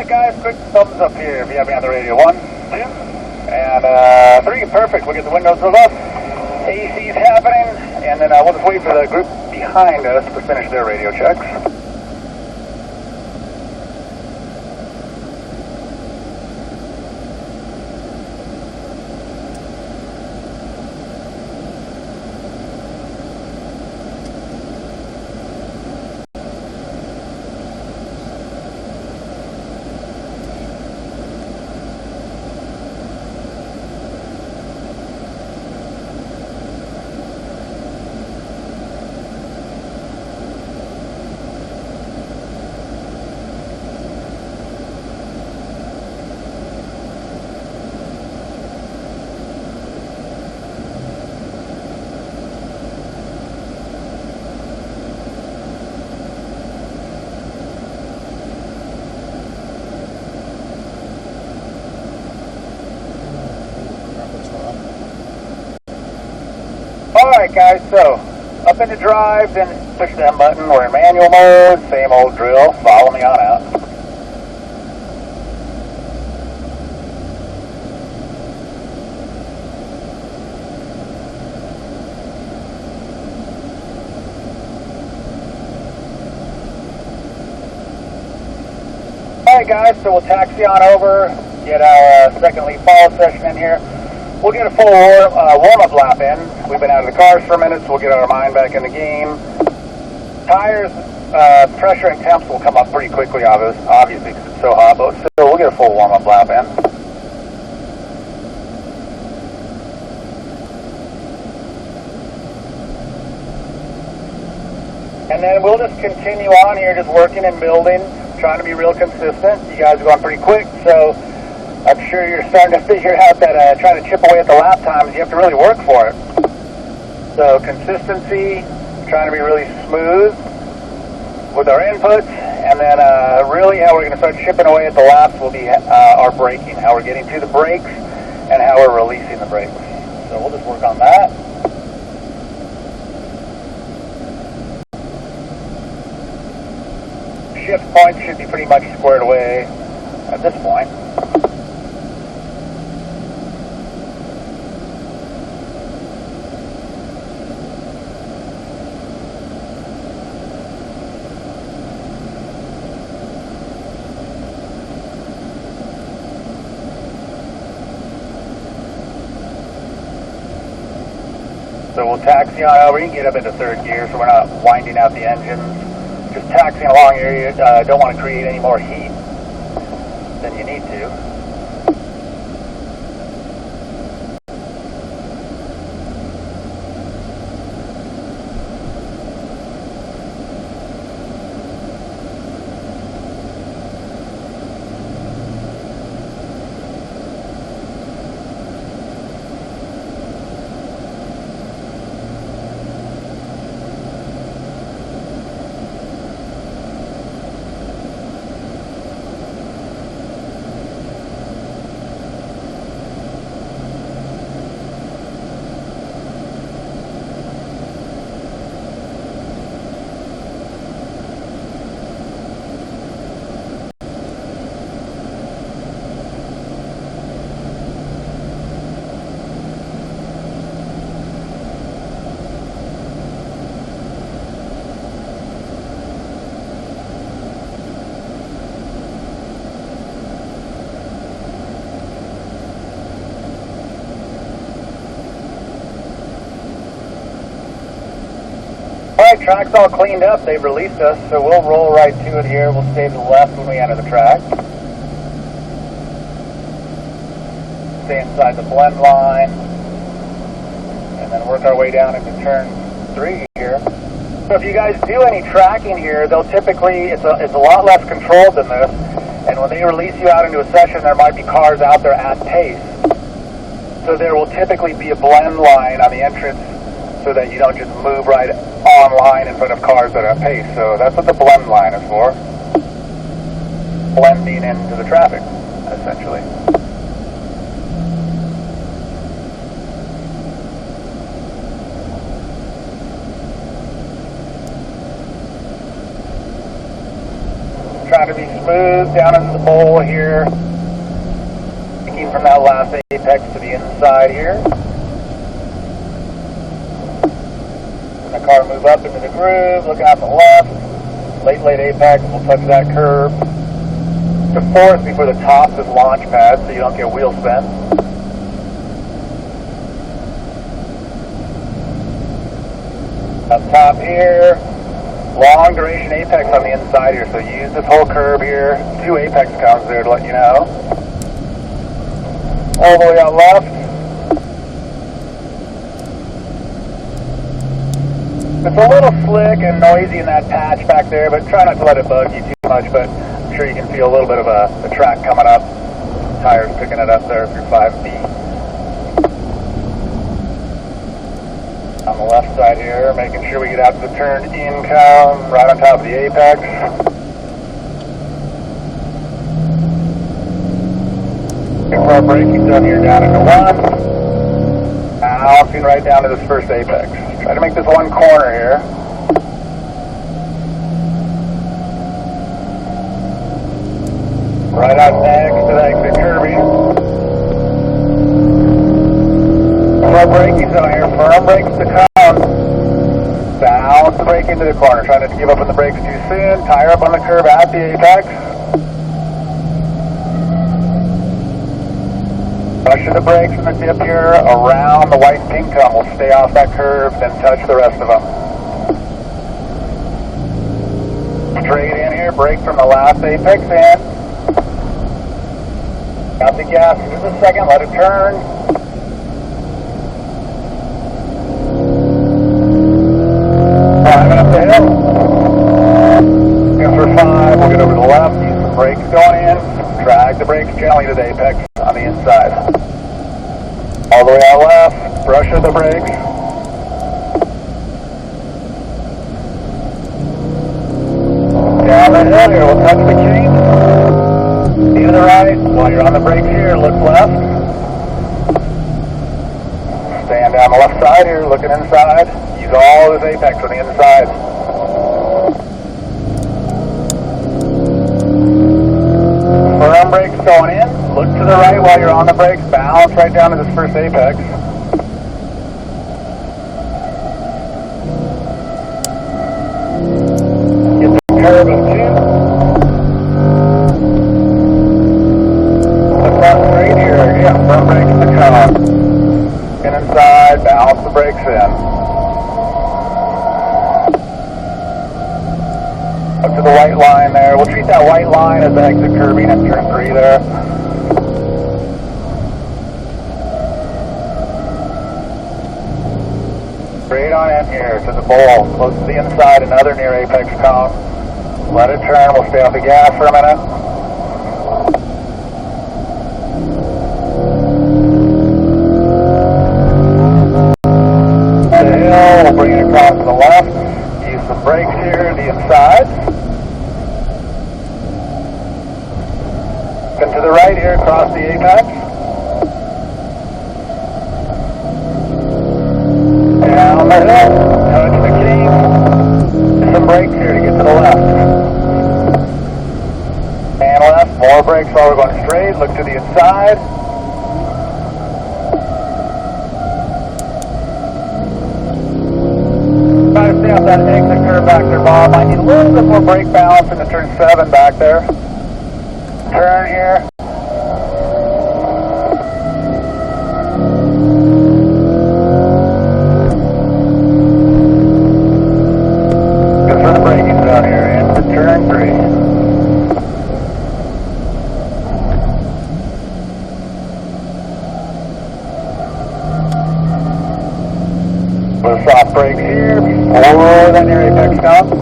guys, quick thumbs up here if you have me on the radio. 1, 2, and 3. Perfect. We'll get the windows rolled up. AC's happening, and then we'll just wait for the group behind us to finish their radio checks. Alright guys, so up into drive, then push the M button. We're in manual mode, same old drill, follow me on out. Alright guys, so we'll taxi on over, get our second lead follow session in here. We'll get a full warm-up lap in. We've been out of the cars for a minute, so we'll get our mind back in the game. Tires, pressure and temps will come up pretty quickly, obviously, because it's so hot, but still, we'll get a full warm-up lap in. And then we'll just continue on here, just working and building, trying to be real consistent. You guys are going pretty quick, so I'm sure you're starting to figure out that trying to chip away at the lap times, you have to really work for it. So consistency, trying to be really smooth with our inputs, and then really how we're going to start chipping away at the laps will be our braking, how we're getting to the brakes and how we're releasing the brakes. So we'll just work on that. Shift points should be pretty much squared away at this point. So we'll taxi on over. You can get up into third gear so we're not winding out the engine. Just taxiing along here, you don't want to create any more heat than you need to. Alright, track's all cleaned up. They've released us, so we'll roll right to it here. We'll stay to the left when we enter the track. Stay inside the blend line, and then work our way down into turn 3 here. So if you guys do any tracking here, they'll typically, it's a lot less controlled than this, and when they release you out into a session, there might be cars out there at pace. So there will typically be a blend line on the entrance so that you don't just move right on line in front of cars that are at pace. So that's what the blend line is for. Blending into the traffic, essentially. Trying to be smooth down into the bowl here. Picking from that last apex to the inside here. And the car move up into the groove, look out to the left. Late apex, we'll touch that curve. To fourth before the top is launch pad so you don't get wheel spin. Up top here, long duration apex on the inside here, so use this whole curve here. 2 apex cones there to let you know. All the way out left. It's a little slick and noisy in that patch back there, but try not to let it bug you too much, but I'm sure you can feel a little bit of a track coming up. Tires picking it up there if you're 5 feet. On the left side here, making sure we get out to the turn in cone, right on top of the apex. For our braking zone here, down into 1. Bouncing right down to this first apex. Try to make this one corner here. Right out next to the exit curbing. For our braking zone here, firm brakes to cone. Bounce the brake into the corner. Try not to give up on the brakes too soon. Tire up on the curb at the apex. Push the brakes in the dip here around the white and pink cone. We'll stay off that curve, then touch the rest of them. Straight in here, brake from the last apex in. Got the gas just a second, let it turn. Driving up the hill. Here for 5, we'll get over to the left, use some brakes going in. Drag the brakes gently to the apex on the inside. All the way out left, brush of the brakes. Down the hill here, we'll touch the chain. Knee to the right, while you're on the brakes here, look left. Stand down the left side here, looking inside. Use all of this apex on the inside. Firm brakes going in. Look to the right while you're on the brakes. Bounce right down to this first apex. Get the curve of 2. Look left straight here. Yeah, firm brakes to cone. Get inside. Bounce the brakes in. Up to the white line there. We'll treat that white line as the exit curbing at turn 3 there. Straight on in here to the bowl, close to the inside, another near apex cone. Let it turn, we'll stay off the gas for a minute. The hill, we'll bring it across to the left. Use some brakes here to the inside. And to the right here, across the apex. Down the hill, touch the key. Some brakes here to get to the left. And left, more brakes while we're going straight. Look to the inside. Try to stay off that exit curve back there, Bob. I need a little bit more brake balance in the turn 7 back there. Turn here. Good for the braking zone here, into turn 3. Put a soft brakes here before that near apex comes.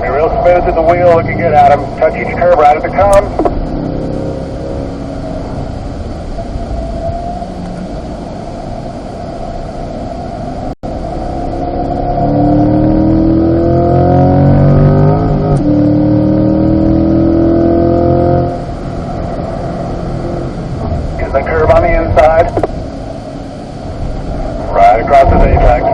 Real smooth to the wheel, looking good, Adam. Touch each curve right at the cone. Get the curve on the inside. Right across the apex.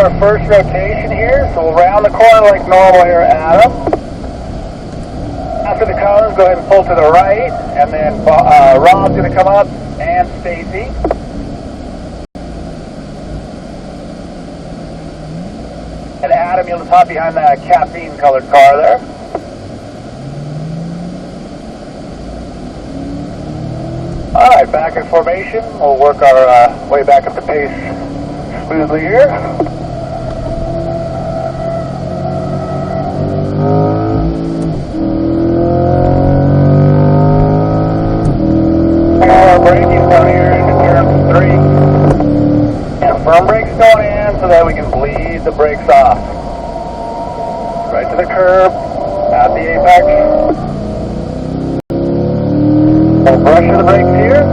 our first rotation here, so we'll round the corner like normal here, Adam. After the cones, go ahead and pull to the right, and then Rob's going to come up, and Stacy. And Adam, you'll just hop behind that caffeine-colored car there. All right, back in formation. We'll work our way back up the pace smoothly here. Braking down here into turn 3. And firm brakes going in so that we can bleed the brakes off. Right to the curb, at the apex. We'll brush the brakes here.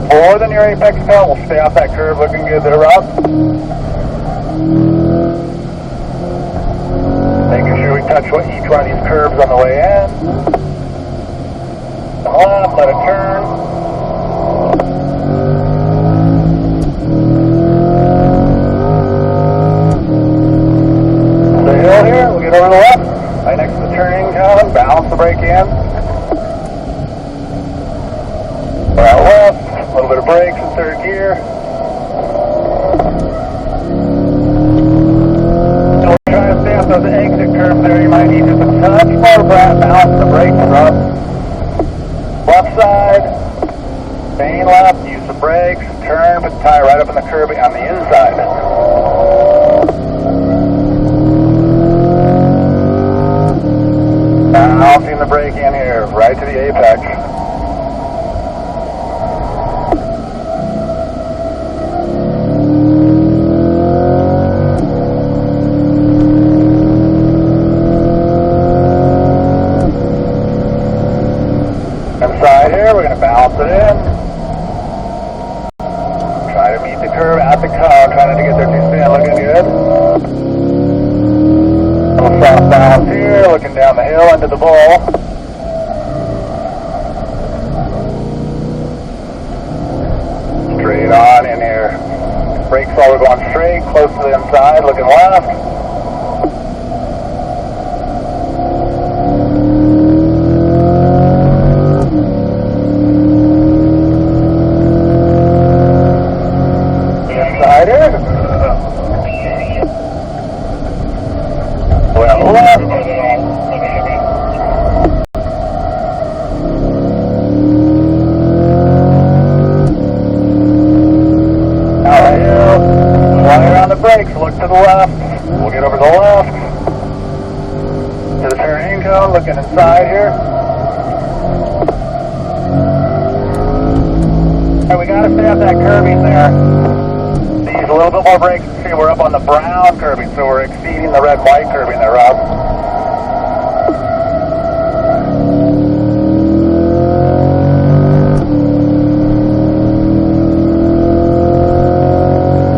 More than your apex cone. We'll stay off that curve looking good there, Rob. Making sure we touch each one of these curves on the way in. Left, let it turn. The hill here, we'll get over the left. Right next to the turning cone, balance the brake in. We're out left, a little bit of brakes in third gear. So we're trying to stay off those exit curves there. You might need just a touch more balance the brakes up. Left side, staying left, use the brakes, turn, put the tire right up in the curb on the inside. Balancing the brake in here, right to the apex. Inside here, we're going to balance it in. Try to meet the curve at the cone, trying not to get there too thin, looking good. A little soft balance here, looking down the hill into the bowl. Straight on in here. Brakes while we're going straight, close to the inside, looking left. Well, left. Out the hill. Fly around the brakes. Look to the left. We'll get over the left. To the turning cone. Looking inside here. Alright, we gotta stay off that curbing there. Use a little bit more brakes. See, we're up on the brown curbing, so we're exceeding the red-white curbing there, Rob.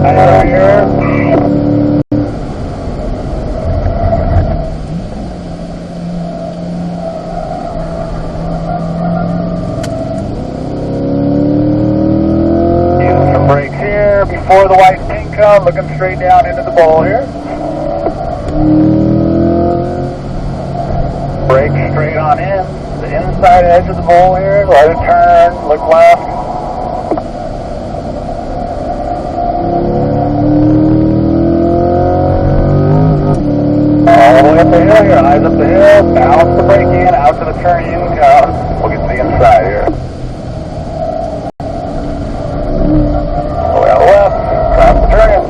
Over here. Using some brakes here before the white and pink come, looking straight down into the bowl here. Brake straight on in, the inside edge of the bowl here, let it turn, look left. All the way up the hill here, eyes up the hill, balance the brake in, out to the turn in cone. We'll get to the inside here. All the way out left, cross the turn in.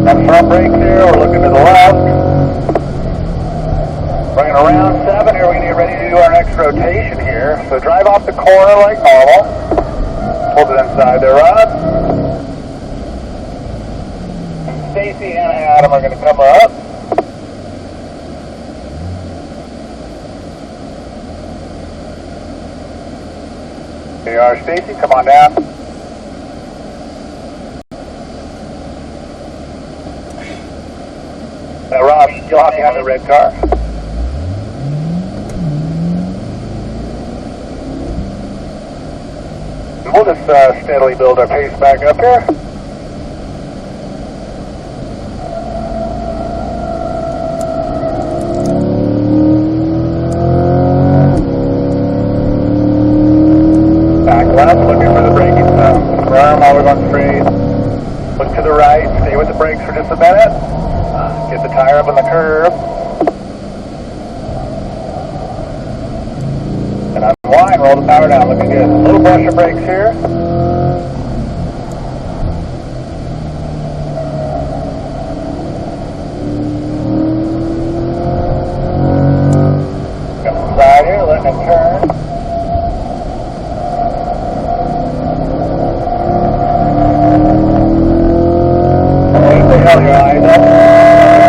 That front brake here, we're looking to the left. Bringing around 7 here, we're going to get ready to do our next rotation here. So drive off the corner like normal. Hold it inside there, Rod. Stacy and Adam are going to come up. There you are, Stacy. Come on down. Now, Rob, you'll hop behind the red car. we'll just steadily build our pace back up here. Back left, looking for the braking zone. Firm while we're going straight. Look to the right, stay with the brakes for just a minute. Get the tire up on the curb. And unwind, roll the power down, looking good. A little brush of brakes here. Got the side here, letting it turn. Held your eyes up.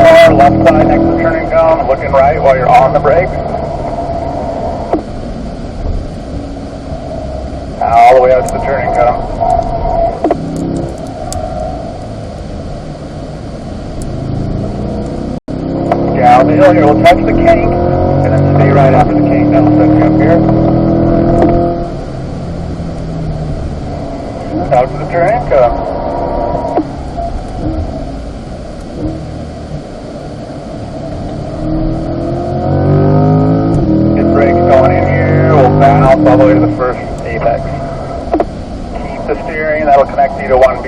Car, left side next to the turning cone, looking right while you're on the brakes. All the way out to the turning cone. Down the hill here, we'll touch the kink, and then stay right after the kink. That'll set you up here. Out to the turning cone. Bounce all the way to the first apex. Keep the steering, that'll connect you to 1B.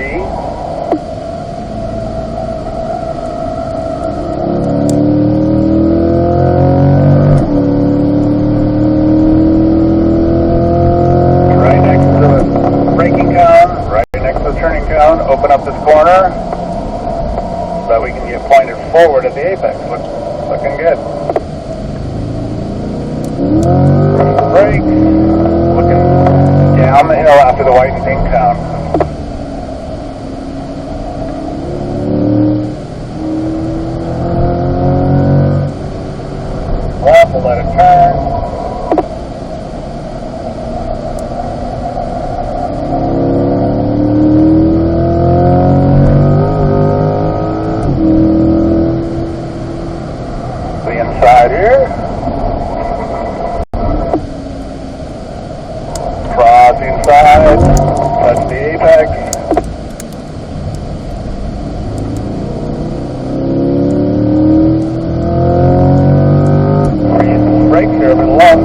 Right next to the braking cone, right next to the turning cone, open up this corner so that we can get pointed forward at the apex. Looking good. Brakes, looking down the hill after the white and pink cone. Left, we'll let it turn. The inside here. Inside, touch the apex. We're using some brakes here over the left.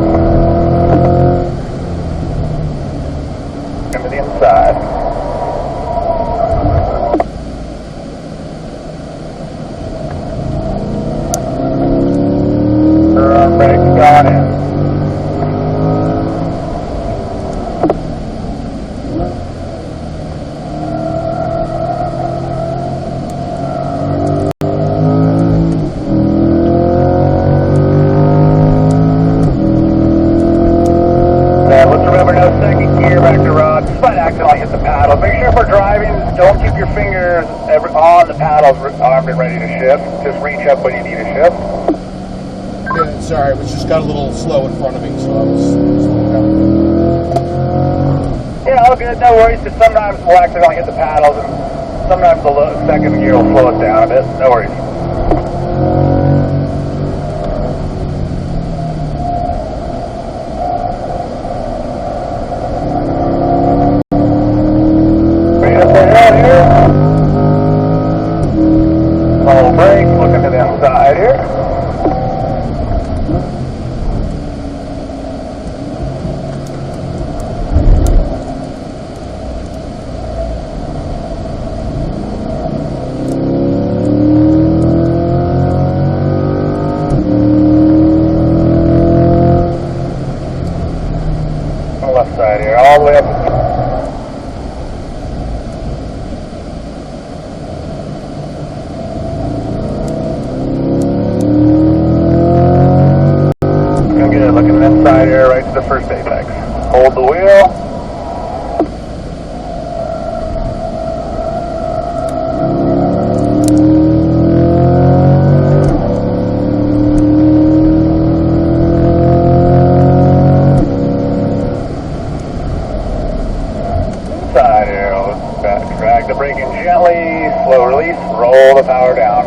Come to the inside. Brakes gone in. Don't keep your fingers on the paddles armed and ready to shift. Just reach up when you need to shift. Yeah, sorry, it was just got a little slow in front of me, so I was slowing down. Yeah, all good, no worries. Just sometimes we'll accidentally hit the paddles, and sometimes the second gear will slow us down a bit. No worries. Brake, looking to the inside here. On the left side here, all the way up. Looking inside here, right to the first apex. Hold the wheel. Inside here, drag the brake in gently, slow release, roll the power down.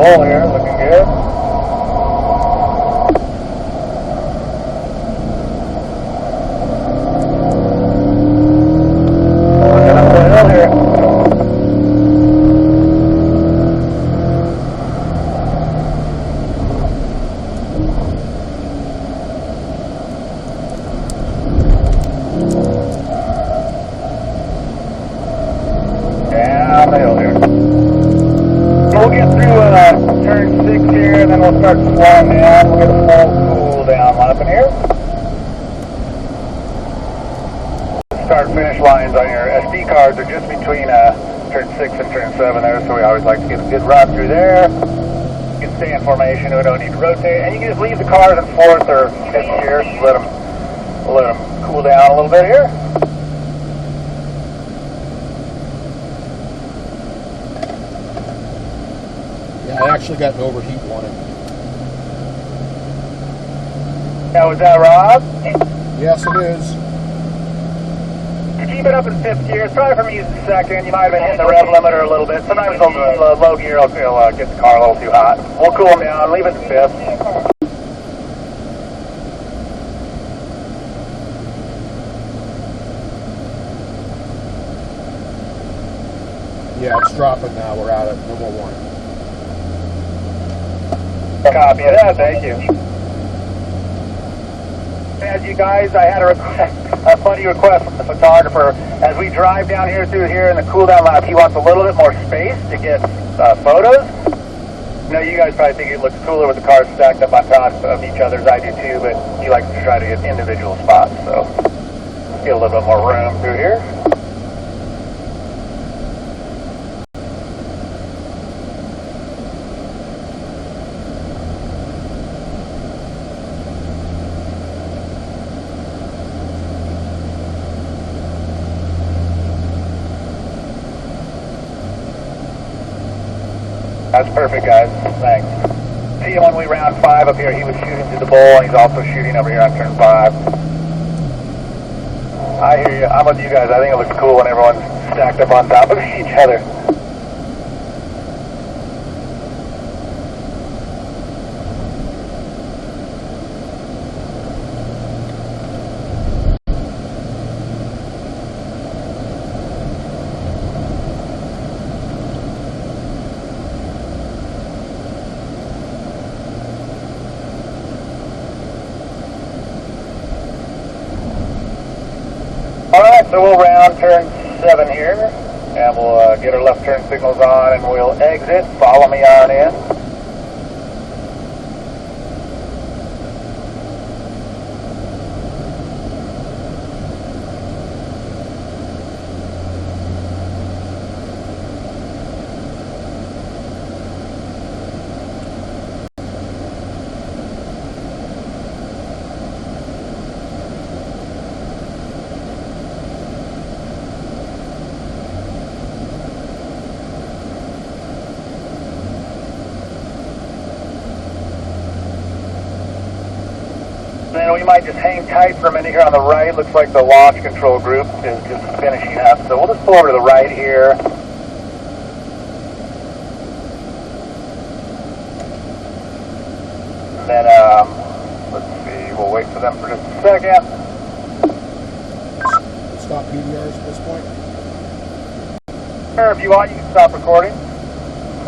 bull here, looking good. Working up the hill here. Down the hill here. We'll get through turn 6 here, and then we'll start slowing down. We'll get a full cool down lap in here. Start finish lines on your SD cards are just between turn 6 and turn 7 there, so we always like to get a good run through there. You can stay in formation, we don't need to rotate, and you can just leave the cars in 4th or 5th gear, just let them cool down a little bit here. Yeah, I actually got an overheat warning. Now, was that Rob? Yes, it is. Keep it up in 5th gear. It's probably from using 2nd. You might have been hitting the rev limiter a little bit. Sometimes the low gear will get the car a little too hot. We'll cool them down. Leave it in 5th. Yeah, it's dropping now. We're out at number 1. Copy that. Thank you. As you guys, I had a funny request from the photographer. As we drive down here through here in the cool down lap, he wants a little bit more space to get photos. You know, you guys probably think it looks cooler with the cars stacked up on top of each other's. I do too, but he likes to try to get individual spots. So let's get a little bit more room through here. That's perfect, guys. Thanks. See you when we round 5 up here. He was shooting through the bowl, and he's also shooting over here on turn 5. I hear you. I'm with you guys. I think it looks cool when everyone's stacked up on top of each other. Alright, so we'll round turn 7 here, and we'll get our left turn signals on, and we'll exit. Follow me on in. Then we might just hang tight for a minute here on the right. Looks like the launch control group is just finishing up. So we'll just pull over to the right here. And then, let's see, we'll wait for them for just a second. Stop PDRs at this point. Or if you want, you can stop recording.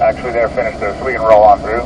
Actually, they're finished there, so we can roll on through.